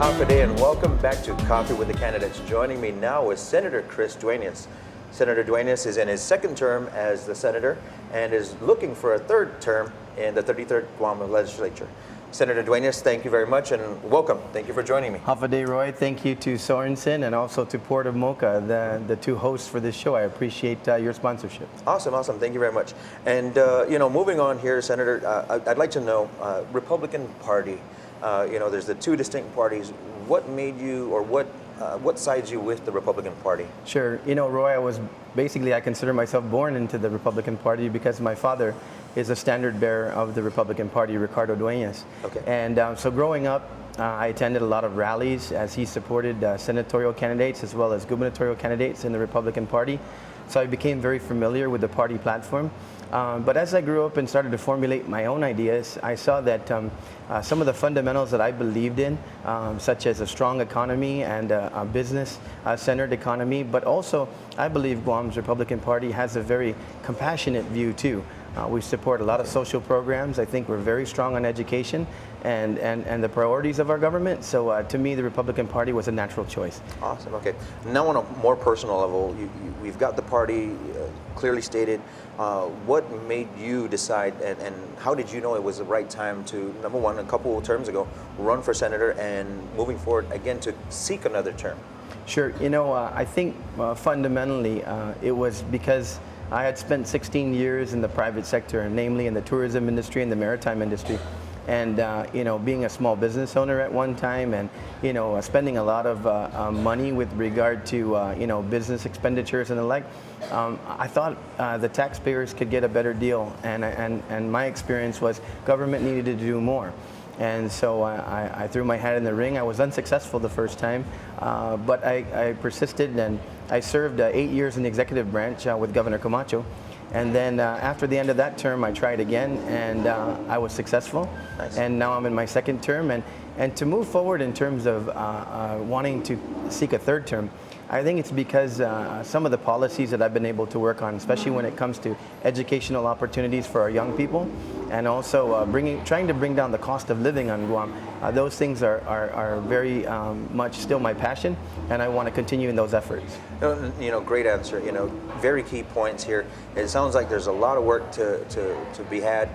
Happy day and welcome back to Coffee with the Candidates. Joining me now is Senator Chris Duenas. Senator Duenas is in his second term as the senator and is looking for a third term in the 33rd Guam legislature. Senator Duenas, thank you very much and welcome. Thank you for joining me. Happy day, Roy. Thank you to Sorensen and also to Port of Mocha, the two hosts for this show. I appreciate your sponsorship. Awesome. Thank you very much. And, moving on here, Senator, I'd like to know, Republican Party, there's the two distinct parties. What made you, or what sides you with the Republican Party? Sure. Roy, I consider myself born into the Republican Party because my father is a standard bearer of the Republican Party, Ricardo Duenas. Okay. And so growing up, I attended a lot of rallies as he supported senatorial candidates as well as gubernatorial candidates in the Republican Party. So I became very familiar with the party platform. But as I grew up and started to formulate my own ideas, I saw that some of the fundamentals that I believed in, such as a strong economy and a business-centered economy, but also I believe Guam's Republican Party has a very compassionate view too. We support a lot of social programs. I think we're very strong on education and the priorities of our government. So to me, the Republican Party was a natural choice. Awesome. Okay. Now on a more personal level, we've got the party clearly stated. What made you decide and how did you know it was the right time to, number one, a couple of terms ago, run for senator and moving forward again to seek another term? Sure. I think fundamentally it was because I had spent 16 years in the private sector, namely in the tourism industry and the maritime industry. And, being a small business owner at one time and, spending a lot of money with regard to, business expenditures and the like, I thought the taxpayers could get a better deal. And my experience was government needed to do more. And so I threw my hat in the ring. I was unsuccessful the first time, but I persisted and I served 8 years in the executive branch with Governor Camacho. And then after the end of that term, I tried again and I was successful. Nice. And now I'm in my second term. And to move forward in terms of wanting to seek a third term, I think it's because some of the policies that I've been able to work on, especially when it comes to educational opportunities for our young people, and also trying to bring down the cost of living on Guam. Those things are very much still my passion, and I want to continue in those efforts. Great answer. Very key points here. It sounds like there's a lot of work to be had.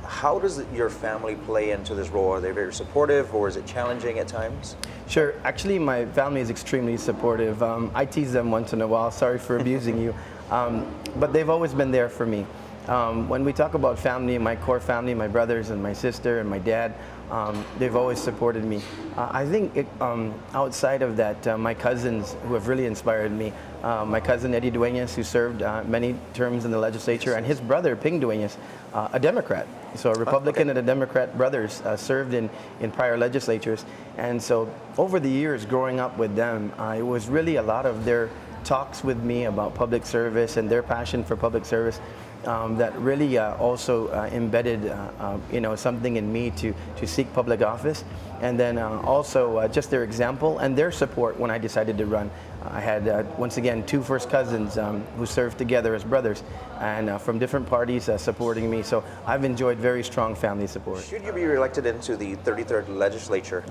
How does your family play into this role? Are they very supportive, or is it challenging at times? Sure. Actually, my family is extremely supportive. I tease them once in a while. Sorry for abusing you. But they've always been there for me. When we talk about family, my core family, my brothers and my sister and my dad, they've always supported me. I think outside of that, my cousins who have really inspired me, my cousin Eddie Duenas, who served many terms in the legislature, and his brother Ping Duenas, a Democrat. So a Republican and a Democrat brothers served in prior legislatures. And so over the years growing up with them, it was really a lot of their talks with me about public service and their passion for public service that really also embedded something in me to seek public office. And then also just their example and their support when I decided to run. I had, once again, two first cousins who served together as brothers and from different parties supporting me. So I've enjoyed very strong family support. Should you be reelected into the 33rd legislature,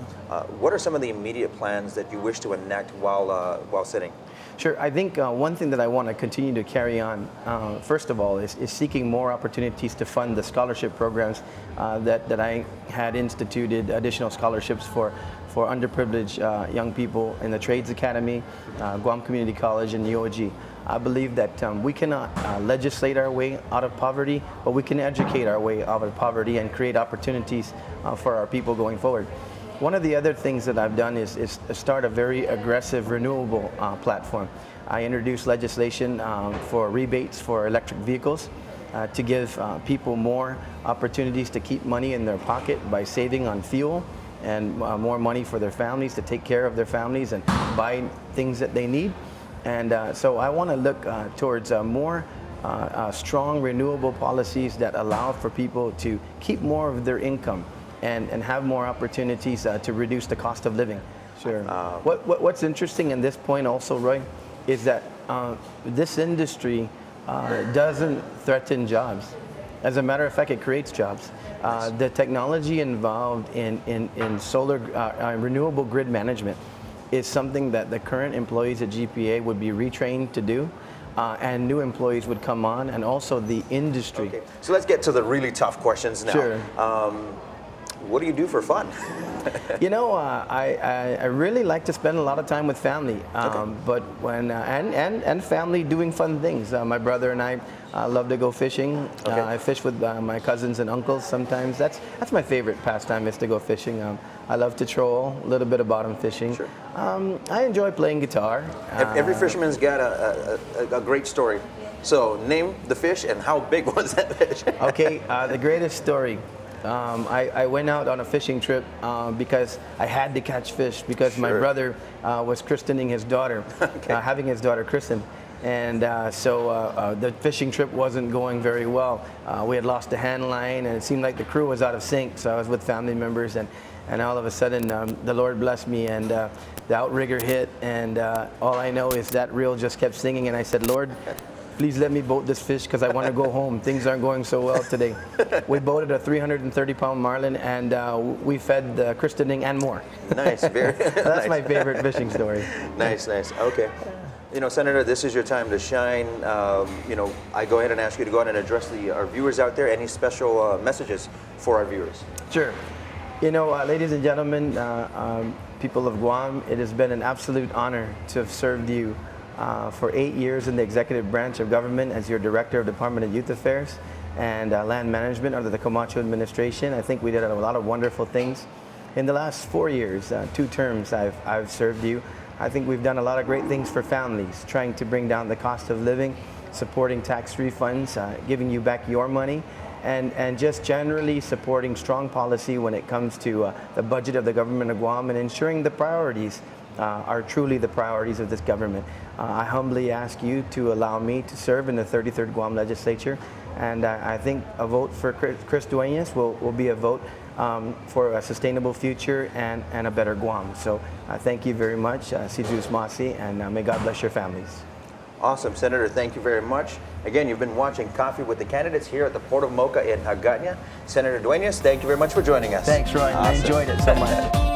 what are some of the immediate plans that you wish to enact while sitting? Sure. I think one thing that I want to continue to carry on, first of all, is seeking more opportunities to fund the scholarship programs that I had instituted, additional scholarships for underprivileged young people in the Trades Academy, Guam Community College, and UOG. I believe that we cannot legislate our way out of poverty, but we can educate our way out of poverty and create opportunities for our people going forward. One of the other things that I've done is start a very aggressive renewable platform. I introduced legislation for rebates for electric vehicles to give people more opportunities to keep money in their pocket by saving on fuel and more money for their families to take care of their families and buy things that they need. And so I want to look towards more strong renewable policies that allow for people to keep more of their income and have more opportunities to reduce the cost of living. Sure. What's interesting in this point also, Roy, is that this industry doesn't threaten jobs. As a matter of fact, it creates jobs. The technology involved in solar renewable grid management is something that the current employees at GPA would be retrained to do, and new employees would come on, and also the industry. Okay. So let's get to the really tough questions now. Sure. What do you do for fun? You know, I really like to spend a lot of time with family, but when and family doing fun things. My brother and I love to go fishing. I fish with my cousins and uncles sometimes. That's my favorite pastime, is to go fishing. I love to troll, a little bit of bottom fishing. Sure. I enjoy playing guitar. Every fisherman's got a great story. So name the fish and how big was that fish? Okay, the greatest story. I went out on a fishing trip because I had to catch fish, because my brother was christening his daughter, having his daughter christened. And so the fishing trip wasn't going very well. We had lost a hand line, and it seemed like the crew was out of sync. So I was with family members, and all of a sudden the Lord blessed me, and the outrigger hit, and all I know is that reel just kept singing, and I said, Lord, please let me boat this fish, because I want to go home. Things aren't going so well today. We boated a 330-pound marlin, and we fed the christening and more. Nice, very That's nice. my favorite fishing story. Nice, nice. Okay. You know, Senator, this is your time to shine. You know, I go ahead and ask you to go ahead and address our viewers out there. Any special messages for our viewers? Sure. You know, ladies and gentlemen, people of Guam, it has been an absolute honor to have served you for 8 years in the executive branch of government as your Director of Department of Youth Affairs and Land Management under the Camacho administration. I think we did a lot of wonderful things. In the last 4 years, 2 terms, I've served you. I think we've done a lot of great things for families, trying to bring down the cost of living, supporting tax refunds, giving you back your money, and just generally supporting strong policy when it comes to the budget of the government of Guam, and ensuring the priorities are truly the priorities of this government. I humbly ask you to allow me to serve in the 33rd Guam Legislature, and I think a vote for Chris Duenas will be a vote for a sustainable future and a better Guam. So thank you very much, Sijus Masi, and may God bless your families. Awesome, Senator. Thank you very much. Again, you've been watching Coffee with the Candidates here at the Port of Mocha in Hagåtña. Senator Duenas, thank you very much for joining us. Thanks, Roy. Awesome. I enjoyed it so much.